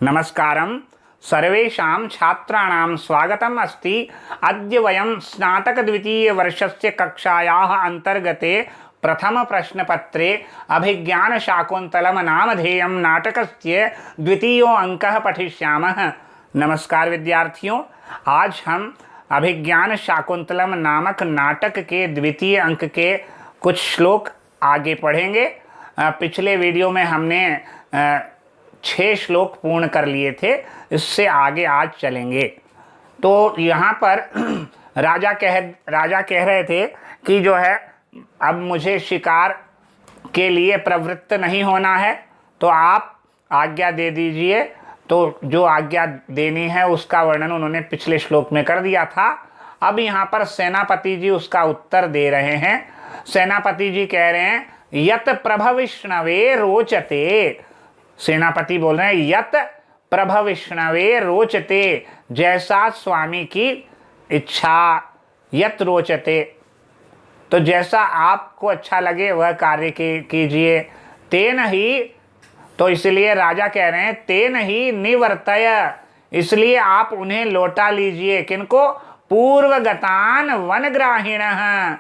नमस्कारं सर्वेषां छात्राणां स्वागतम् अस्ति। अद्य वयं स्नातकद्वितीयवर्षस्य कक्षायाः अन्तर्गते प्रथमप्रश्नपत्रे अभिज्ञानशाकुन्तलम् नामधेयं नाटकस्य द्वितीयो अंकः पठिष्यामः। नमस्कार विद्यार्थियों, आज हम अभिज्ञानशाकुन्तलम् नामक नाटक के द्वितीय अंक के कुछ श्लोक आगे पढ़ेंगे। पिछले वीडियो में हमने 6 श्लोक पूर्ण कर लिए थे, इससे आगे आज चलेंगे। तो यहाँ पर राजा कह रहे थे कि जो है अब मुझे शिकार के लिए प्रवृत्त नहीं होना है, तो आप आज्ञा दे दीजिए। तो जो आज्ञा देनी है उसका वर्णन उन्होंने पिछले श्लोक में कर दिया था। अब यहाँ पर सेनापति जी उसका उत्तर दे रहे हैं। सेनापति जी कह रहे हैं यत प्रभविष्णवे रोचते। सेनापति बोल रहे हैं यत प्रभविष्णवे रोचते, जैसा स्वामी की इच्छा। यत रोचते, तो जैसा आपको अच्छा लगे वह कार्य कीजिए। तेन ही, तो इसलिए राजा कह रहे हैं तेन ही निवर्तय, इसलिए आप उन्हें लौटा लीजिए। किनको? पूर्वगतान वनग्राहिणः।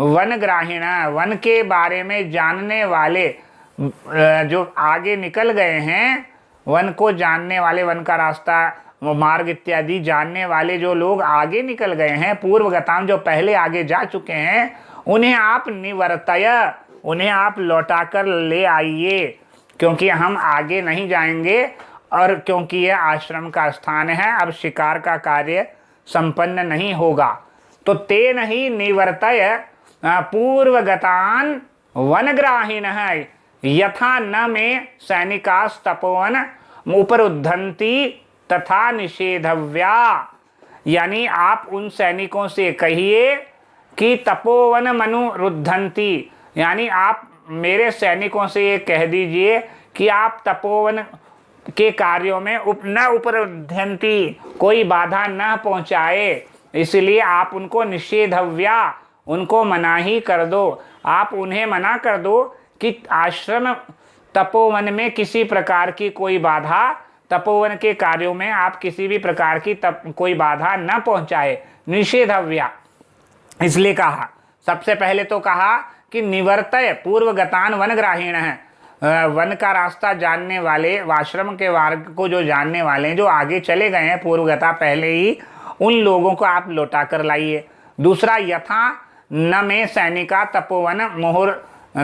वनग्राहिण, वन के बारे में जानने वाले, जो आगे निकल गए हैं, वन को जानने वाले, वन का रास्ता, मार्ग इत्यादि जानने वाले जो लोग आगे निकल गए हैं, पूर्वगतान जो पहले आगे जा चुके हैं, उन्हें आप निवर्तय, उन्हें आप लौटा कर ले आइए, क्योंकि हम आगे नहीं जाएंगे और क्योंकि यह आश्रम का स्थान है, अब शिकार का कार्य संपन्न नहीं होगा। तो तेन ही निवर्तय पूर्वगतान वनग्राहिणः यथा न में सैनिकास्तपोवन उपरुद्धन्ति तथा निषेधव्या। यानी आप उन सैनिकों से कहिए कि तपोवन मनुरुद्धन्ति, यानी आप मेरे सैनिकों से ये कह दीजिए कि आप तपोवन के कार्यों में न उपरुद्धन्ति, कोई बाधा न पहुंचाए, इसलिए आप उनको निषेधव्या, उनको मना ही कर दो। आप उन्हें मना कर दो कि आश्रम तपोवन में किसी प्रकार की कोई बाधा, तपोवन के कार्यों में आप किसी भी प्रकार की कोई बाधा न पहुंचाए। निषेधव्या इसलिए कहा, सबसे पहले तो कहा कि निवर्तय पूर्वगतान वनग्राहीण है, वन का रास्ता जानने वाले, आश्रम के मार्ग को जो जानने वाले हैं, जो आगे चले गए हैं पूर्वगता पहले ही, उन लोगों को आप लौटा कर लाइए। दूसरा, यथा न में सैनिका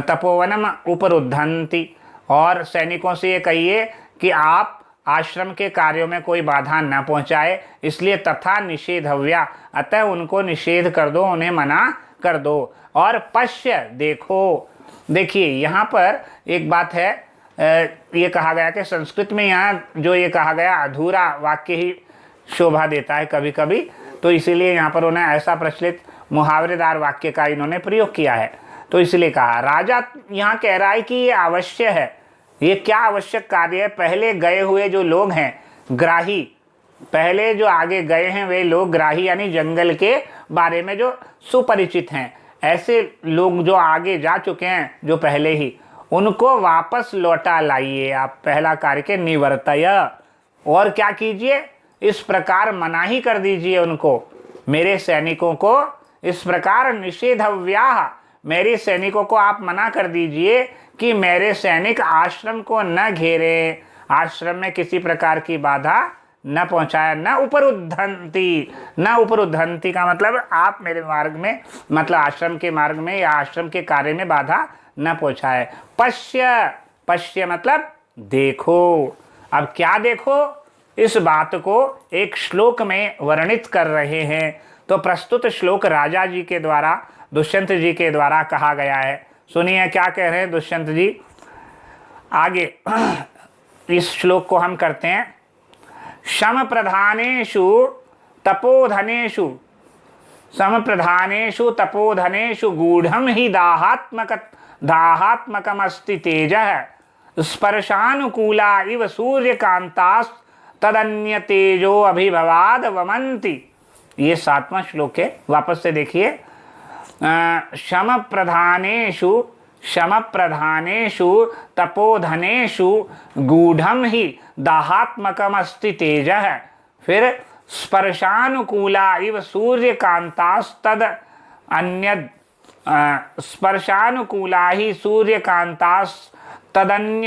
तपोवनम उपरुद्धन्ति, और सैनिकों से ये कहिए कि आप आश्रम के कार्यों में कोई बाधा न पहुंचाए, इसलिए तथा निषेधव्या, अतः उनको निषेध कर दो, उन्हें मना कर दो। और पश्य, देखो, देखिए यहाँ पर एक बात है, ये कहा गया कि संस्कृत में यहाँ जो ये कहा गया अधूरा वाक्य ही शोभा देता है कभी कभी, तो इसीलिए यहाँ पर उन्हें ऐसा प्रचलित मुहावरेदार वाक्य का इन्होंने प्रयोग किया है। तो इसलिए कहा, राजा यहाँ कह रहा है कि ये अवश्य है। ये क्या आवश्यक कार्य है? पहले गए हुए जो लोग हैं ग्राही, पहले जो आगे गए हैं वे लोग ग्राही, यानी जंगल के बारे में जो सुपरिचित हैं, ऐसे लोग जो आगे जा चुके हैं जो पहले ही, उनको वापस लौटा लाइए आप। पहला कार्य के निवर्तय, और क्या कीजिए? इस प्रकार मना ही कर दीजिए उनको, मेरे सैनिकों को इस प्रकार निषेधव्या, मेरे सैनिकों को आप मना कर दीजिए कि मेरे सैनिक आश्रम को न घेरे, आश्रम में किसी प्रकार की बाधा न पहुंचाए। न उपरुद्धन्ति, न उपरुद्धन्ति का मतलब आप मेरे मार्ग में, मतलब आश्रम के मार्ग में या आश्रम के कार्य में बाधा न पहुंचाए। पश्य, पश्य मतलब देखो। अब क्या देखो? इस बात को एक श्लोक में वर्णित कर रहे हैं। तो प्रस्तुत श्लोक राजा जी के द्वारा, दुष्यंत जी के द्वारा कहा गया है। सुनिए क्या कह रहे हैं दुष्यंत जी आगे। इस श्लोक को हम करते हैं। शम प्रधानेषु तपोधनेषु, सम प्रधानेषु तपोधनेषु गूढ़म ही दाहात्मकमस्ति तेजः, स्पर्शानुकूला इव सूर्यकांतास् तदन्य तेजो अभिभवाद वमन्ति। ये 7वां श्लोक है, वापस से देखिए। शम प्रधानेषु, शम प्रधानेषु तपोधनेषु गूढ़म ही दाहात्मकमस्ति तेजः। फिर स्पर्शानुकूला इव सूर्यकांतास्तद अन्यद स्पर्शानुकूला ही सूर्यकांतास्तदन्य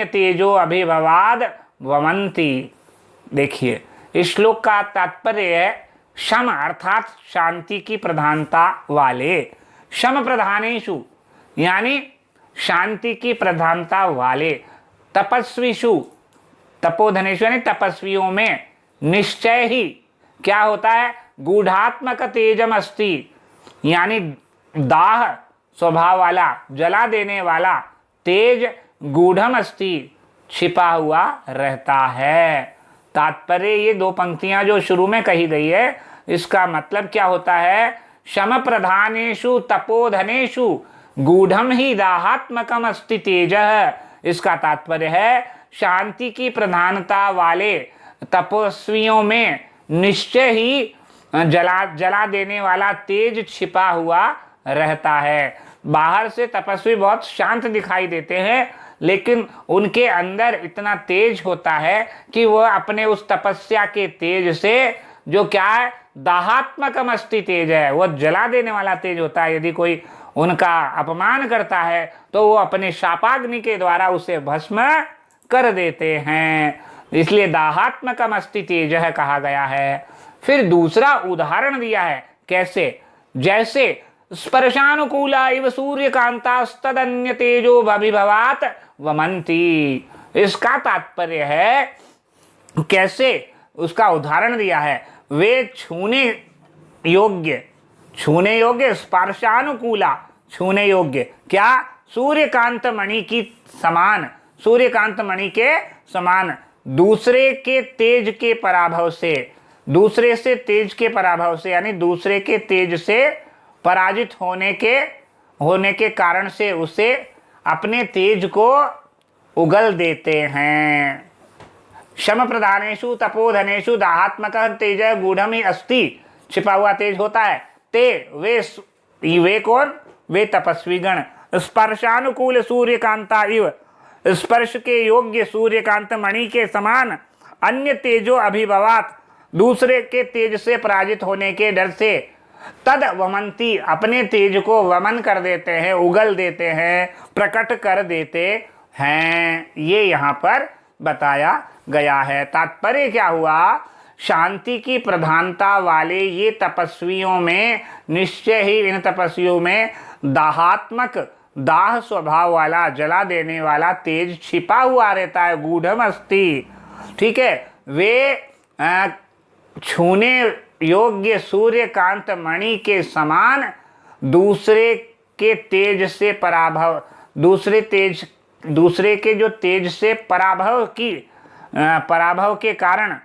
तेजो अभिभवाद वमंती। देखिए, इस श्लोक का तात्पर्य है शम अर्थात शांति की प्रधानता वाले, शम प्रधानेषु यानी शांति की प्रधानता वाले, तपस्वीषु तपोधनेषु यानी तपस्वियों में, निश्चय ही क्या होता है, गूढ़ात्मक तेजम अस्ति यानी दाह स्वभाव वाला, जला देने वाला तेज, गूढ़म अस्ति छिपा हुआ रहता है। तात्पर्य ये दो पंक्तियां जो शुरू में कही गई है, इसका मतलब क्या होता है, शम प्रधानेषु तपोधनेषु गूढ़म ही दाहात्मकम अस्ति तेजः। इसका तात्पर्य है शांति की प्रधानता वाले तपस्वियों में निश्चय ही जला देने वाला तेज छिपा हुआ रहता है। बाहर से तपस्वी बहुत शांत दिखाई देते हैं, लेकिन उनके अंदर इतना तेज होता है कि वह अपने उस तपस्या के तेज से, जो क्या है, दाहात्मकम अस्ति तेज है, वह जला देने वाला तेज होता है। यदि कोई उनका अपमान करता है तो वो अपने शापाग्नि के द्वारा उसे भस्म कर देते हैं, इसलिए दाहात्मकम अस्ति तेजः कहा गया है। फिर दूसरा उदाहरण दिया है, कैसे, जैसे स्पर्शानुकूला इव सूर्यकांतास्तदन्य तेजो अभिभवात वमंती। इसका तात्पर्य है कैसे, उसका उदाहरण दिया है, वे छूने योग्य स्पर्शानुकूला, छूने योग्य क्या, सूर्यकांत मणि की समान, सूर्यकांत मणि के समान, दूसरे के तेज के पराभव से, दूसरे से तेज के पराभव से यानी दूसरे के तेज से पराजित होने के कारण से उसे अपने तेज को उगल देते हैं। शम प्रधानेषु तपोधनेषु दाहात्मकः तेजः गूढ़म ही अस्ति, छिपा हुआ तेज होता है। ते वे कौन, वे तपस्वीगण। स्पर्शानुकूल सूर्यकांता इव, स्पर्श के योग्य सूर्यकांत मणि के समान, अन्य तेजो अभिभवात, दूसरे के तेज से पराजित होने के डर से, तद वमंती, अपने तेज को वमन कर देते हैं, उगल देते हैं, प्रकट कर देते हैं। ये यहाँ पर बताया गया है। तात्पर्य क्या हुआ, शांति की प्रधानता वाले ये तपस्वियों में निश्चय ही, इन तपस्वियों में दाहात्मक, दाह स्वभाव वाला, जला देने वाला तेज छिपा हुआ रहता है, गूढ़म अस्ति। ठीक है, वे छूने योग्य सूर्यकांत मणि के समान दूसरे के तेज से पराभव, दूसरे के जो तेज से पराभव के कारण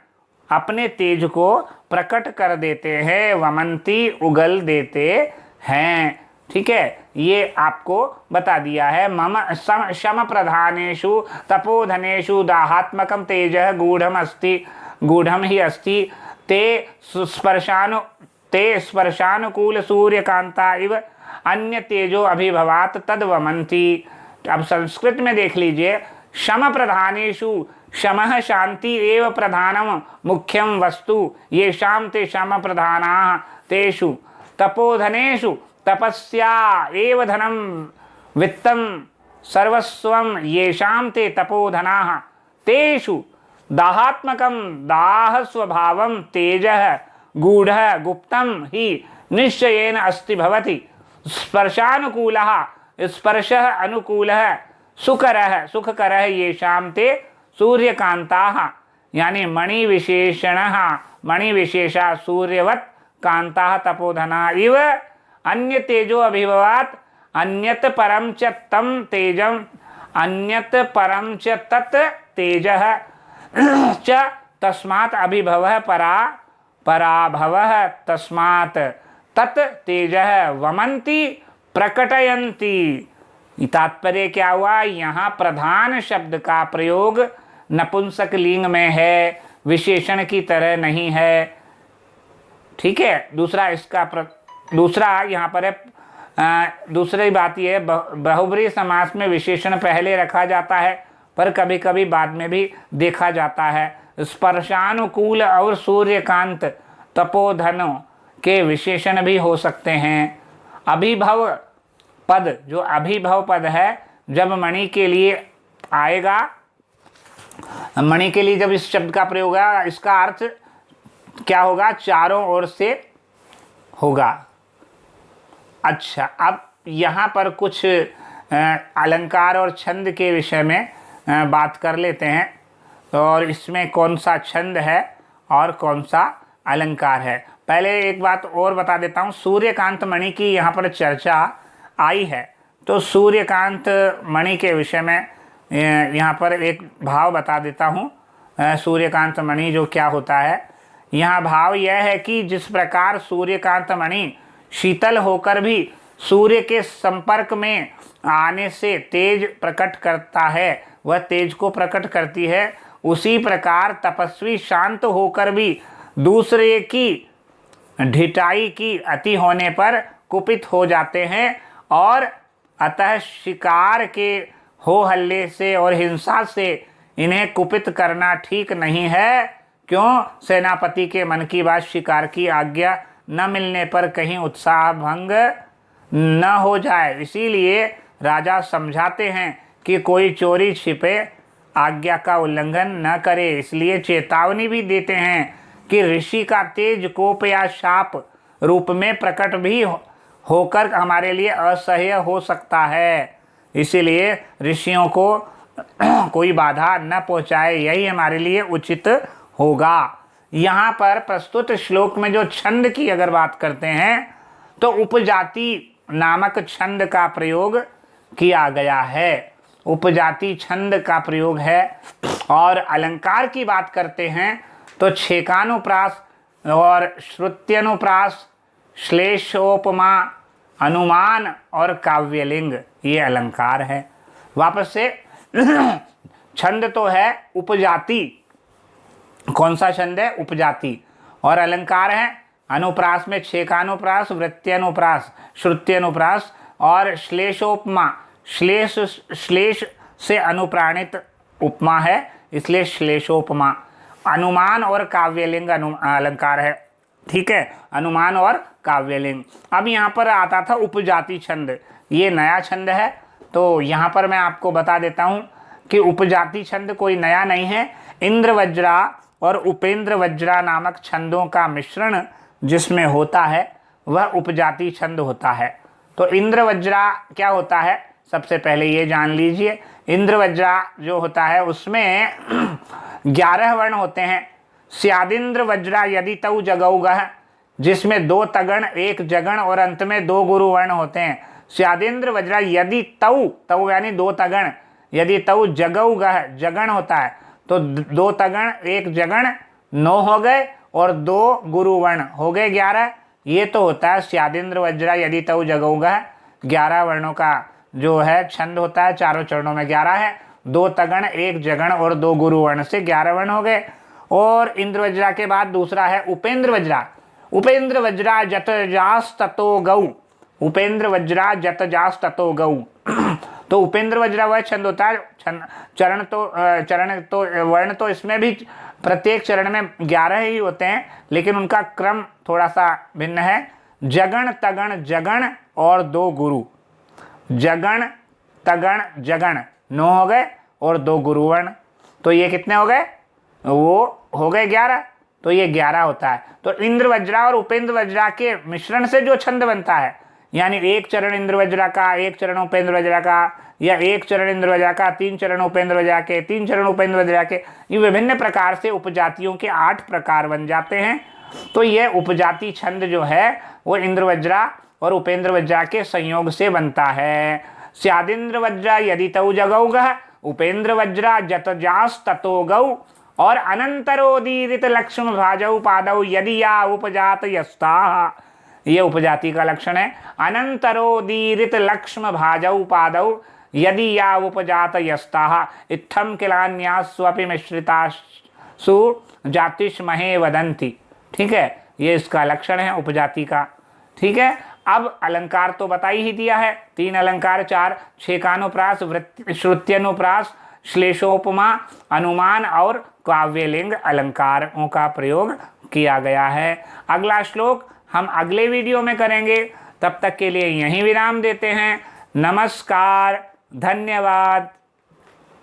अपने तेज को प्रकट कर देते हैं, वमंती, उगल देते हैं। ठीक है, ये आपको बता दिया है। मम शम प्रधानेषु तपोधनेषु दाहात्मकम तेजः गूढ़म ही अस्ति ते स्पर्शानुकूल सूर्यकांता इव अन्य तेजो अभिभवात तद वमंती। अब संस्कृत में देख लीजिए, शम प्रधानेषु, शमः शांति एव प्रधानम मुख्यम वस्तु, येषां ते शम प्रधानाः तेषु तपोधनेषु तपस्या एव धनम वित्तम सर्वस्वम, येषां ते तपोधनाः तेषु दाहात्मकम दाह स्वभावम तेजः गूढ़ः गुप्तम ही निश्चयेन अस्ति भवति। स्पर्शानुकूलः, स्पर्शः अनुकूलः, सुखकरः येषां ते सूर्यकांताः यानी मणिविशेषा सूर्यवत् कांताः तपोधना इव अन्य तेजो अभिभवात् अन्यत परम च तम तेजम, अन्यत परम च तत् तेजः च तस्मात् अभिभवः पराभवः तस्मात् तत् तेजः वमंती प्रकटयन्ति। तात्पर्य क्या हुआ, यहाँ प्रधान शब्द का प्रयोग नपुंसक लिंग में है, विशेषण की तरह नहीं है। ठीक है, दूसरा यहाँ पर है दूसरी बात यह है, बहुब्रीहि समास में विशेषण पहले रखा जाता है, पर कभी कभी बाद में भी देखा जाता है। स्पर्शानुकूल और सूर्यकांत तपोधनों के विशेषण भी हो सकते हैं। अभिभव पद, जो अभिभव पद है, जब मणि के लिए आएगा, मणि के लिए जब इस शब्द का प्रयोग होगा, इसका अर्थ क्या होगा? चारों ओर से होगा। अच्छा, अब यहाँ पर कुछ अलंकार और छंद के विषय में बात कर लेते हैं, और इसमें कौन सा छंद है और कौन सा अलंकार है। पहले एक बात और बता देता हूँ, सूर्यकांत मणि की यहाँ पर चर्चा आई है, तो सूर्यकांत मणि के विषय में यहाँ पर एक भाव बता देता हूँ। सूर्यकांत मणि जो क्या होता है, यहाँ भाव यह है कि जिस प्रकार सूर्यकांत मणि शीतल होकर भी सूर्य के संपर्क में आने से तेज प्रकट करता है, वह तेज को प्रकट करती है, उसी प्रकार तपस्वी शांत होकर भी दूसरे की ढिठाई की अति होने पर कुपित हो जाते हैं, और अतः शिकार के हो हल्ले से और हिंसा से इन्हें कुपित करना ठीक नहीं है। क्यों? सेनापति के मन की बात, शिकार की आज्ञा न मिलने पर कहीं उत्साह भंग न हो जाए, इसीलिए राजा समझाते हैं कि कोई चोरी छिपे आज्ञा का उल्लंघन न करे। इसलिए चेतावनी भी देते हैं कि ऋषि का तेज कोप या शाप रूप में प्रकट भी होकर हमारे लिए असह्य हो सकता है, इसीलिए ऋषियों को कोई बाधा न पहुंचाए, यही हमारे लिए उचित होगा। यहाँ पर प्रस्तुत श्लोक में जो छंद की अगर बात करते हैं, तो उपजाति नामक छंद का प्रयोग किया गया है, उपजाति छंद का प्रयोग है। और अलंकार की बात करते हैं तो छेकानुप्रास और श्रुत्यनुप्रास, श्लेषोपमा, अनुमान और काव्यलिंग, ये अलंकार है। वापस से छंद तो है उपजाति, कौन सा छंद है? उपजाति। और अलंकार है अनुप्रास में छेकानुप्रास, वृत्त्यनुप्रास, श्रुत्यनुप्रास और श्लेषोपमा। श्लेष से अनुप्राणित उपमा है, इसलिए श्लेषोपमा। अनुमान और काव्यलिंग अलंकार है, ठीक है, अनुमान और काव्यलिंग। अब यहाँ पर आता था उपजाति छंद, ये नया छंद है, तो यहाँ पर मैं आपको बता देता हूँ कि उपजाति छंद कोई नया नहीं है। इंद्रवज्रा और उपेंद्र वज्रा नामक छंदों का मिश्रण जिसमें होता है वह उपजाति छंद होता है। तो इंद्रवज्रा क्या होता है, सबसे पहले ये जान लीजिए। इंद्रवज्रा जो होता है उसमें 11 वर्ण होते हैं। स्यादिंद्र वज्रा यदि तऊ जगौगह, जिसमें 2 तगण 1 जगण और अंत में 2 गुरु वर्ण होते हैं। स्यादिंद्र वज्रा यदि तऊ, तऊ यानी 2 तगण, यदि तऊ जगौगह, जगण होता है तो 2 तगण 1 जगण 9 हो गए और 2 गुरु वर्ण हो गए 11। ये तो होता है स्यादिंद्र वज्रा यदि तऊ जगौगह, 11 वर्णों का जो है छंद होता है, चारों चरणों में 11 है, 2 तगण 1 जगण और 2 गुरु वर्ण से 11 वर्ण हो गए। और इंद्रवज्रा के बाद दूसरा है उपेंद्र वज्रा। उपेंद्र वज्रा जतजास ततो गौ, उपेंद्र वज्रा जतजास ततो गौ। तो उपेंद्र वज्रा वह छंद होता है, चरण तो वर्ण तो इसमें भी प्रत्येक चरण में 11 ही होते हैं, लेकिन उनका क्रम थोड़ा सा भिन्न है। जगण तगण जगण और 2 गुरु, जगण तगण जगण 9 हो गए और 2 गुरु वर्ण, तो ये कितने हो गए? वो हो गए 11, तो ये 11 होता है। तो इंद्र वज्रा और उपेंद्र वज्रा के मिश्रण से जो छंद बनता है, यानी 1 चरण इंद्र वज्रा का, 1 चरण उपेंद्र वज्रा का, या 1 चरण इंद्र वज्रा का, 3 चरण उपेंद्र वज्रा के, 3 चरण उपेंद्र वज्रा के, ये विभिन्न प्रकार से उपजातियों के 8 प्रकार बन जाते हैं। तो ये उपजाति छंद जो है वो इंद्र वज्रा और उपेंद्र वज्रा के संयोग से बनता है। स्यादिंद्र वज्रा यदि तऊ जगौगह, उपेंद्र वज्रा जतजास ततो गौ, और अनंतरोदीरित लक्ष्म भाजौ पादौ यदि या उपजात यस्ता, ये उपजाति का लक्षण है। अनंतरोदीरित लक्ष्म भाजौ पादौ यदि या उपजात यस्ता, इत्थम किलान्यास्वपि मिश्रितासु जातिष्महे वदन्ति। ठीक है, ये इसका लक्षण है उपजाति का। ठीक है, अब अलंकार तो बता ही दिया है, 3 अलंकार 4, छेकानुप्रास, श्रुत्यनुप्रास, श्लेषोपमा, अनुमान और काव्यलिंग अलंकारों का प्रयोग किया गया है। अगला श्लोक हम अगले वीडियो में करेंगे, तब तक के लिए यहीं विराम देते हैं। नमस्कार, धन्यवाद।